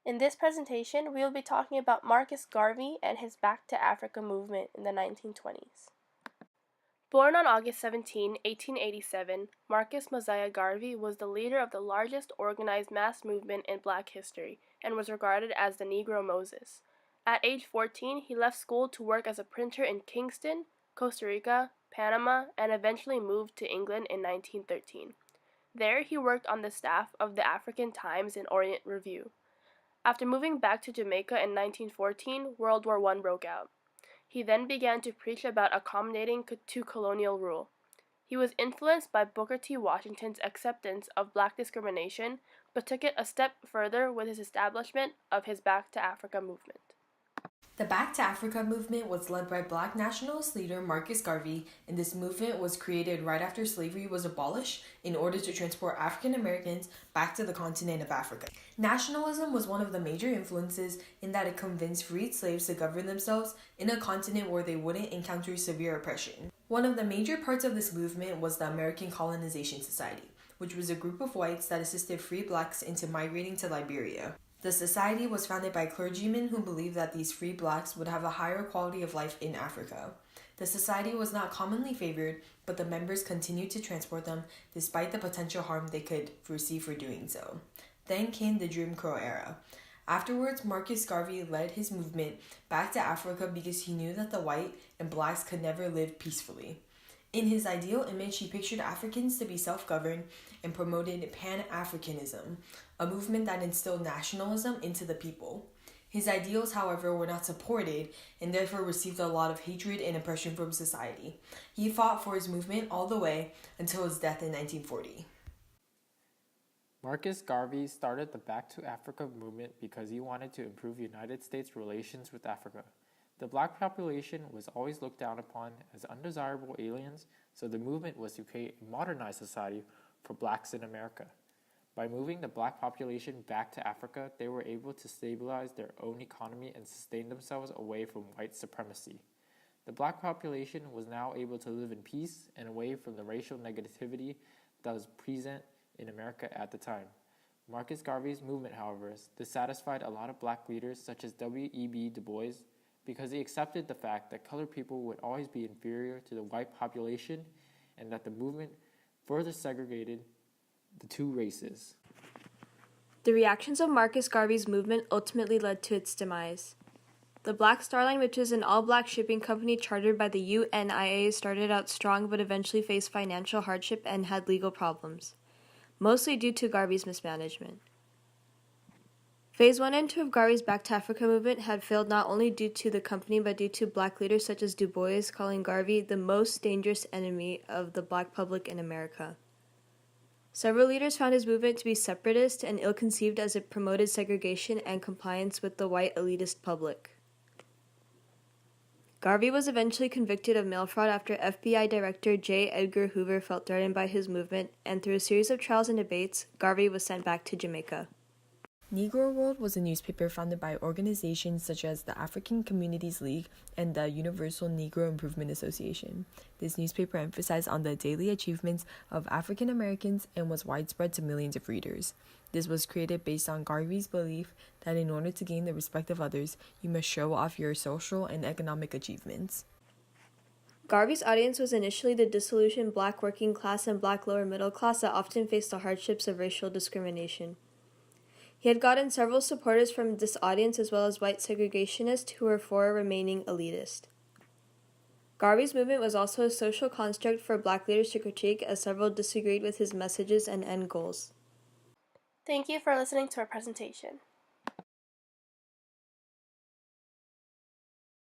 In this presentation, we will be talking about Marcus Garvey and his Back to Africa movement in the 1920s. Born on August 17, 1887, Marcus Mosiah Garvey was the leader of the largest organized mass movement in Black history and was regarded as the Negro Moses. At age 14, he left school to work as a printer in Kingston, Costa Rica, Panama, and eventually moved to England in 1913. There, he worked on the staff of the African Times and Orient Review. After moving back to Jamaica in 1914, World War I broke out. He then began to preach about accommodating to colonial rule. He was influenced by Booker T. Washington's acceptance of black discrimination, but took it a step further with his establishment of his Back to Africa movement. The Back to Africa movement was led by Black nationalist leader Marcus Garvey, and this movement was created right after slavery was abolished in order to transport African Americans back to the continent of Africa. Nationalism was one of the major influences in that it convinced freed slaves to govern themselves in a continent where they wouldn't encounter severe oppression. One of the major parts of this movement was the American Colonization Society, which was a group of whites that assisted free blacks into migrating to Liberia. The society was founded by clergymen who believed that these free blacks would have a higher quality of life in Africa. The society was not commonly favored, but the members continued to transport them despite the potential harm they could foresee for doing so. Then came the Jim Crow era. Afterwards, Marcus Garvey led his movement back to Africa because he knew that the white and blacks could never live peacefully. In his ideal image, he pictured Africans to be self-governed and promoted Pan-Africanism, a movement that instilled nationalism into the people. His ideals, however, were not supported and therefore received a lot of hatred and oppression from society. He fought for his movement all the way until his death in 1940. Marcus Garvey started the Back to Africa movement because he wanted to improve United States relations with Africa. The black population was always looked down upon as undesirable aliens, so the movement was to create a modernized society for blacks in America. By moving the black population back to Africa, they were able to stabilize their own economy and sustain themselves away from white supremacy. The black population was now able to live in peace and away from the racial negativity that was present in America at the time. Marcus Garvey's movement, however, dissatisfied a lot of black leaders such as W.E.B. Du Bois, because he accepted the fact that colored people would always be inferior to the white population and that the movement further segregated the two races. The reactions of Marcus Garvey's movement ultimately led to its demise. The Black Star Line, which is an all-black shipping company chartered by the UNIA, started out strong but eventually faced financial hardship and had legal problems, mostly due to Garvey's mismanagement. Phase 1 and 2 of Garvey's Back to Africa movement had failed not only due to the company but due to black leaders such as Du Bois calling Garvey the most dangerous enemy of the black public in America. Several leaders found his movement to be separatist and ill-conceived as it promoted segregation and compliance with the white elitist public. Garvey was eventually convicted of mail fraud after FBI Director J. Edgar Hoover felt threatened by his movement, and through a series of trials and debates, Garvey was sent back to Jamaica. Negro World was a newspaper founded by organizations such as the African Communities League and the Universal Negro Improvement Association. This newspaper emphasized on the daily achievements of African Americans and was widespread to millions of readers. This was created based on Garvey's belief that in order to gain the respect of others, you must show off your social and economic achievements. Garvey's audience was initially the disillusioned black working class and black lower middle class that often faced the hardships of racial discrimination. He had gotten several supporters from this audience as well as white segregationists who were for remaining elitist. Garvey's movement was also a social construct for black leaders to critique, as several disagreed with his messages and end goals. Thank you for listening to our presentation.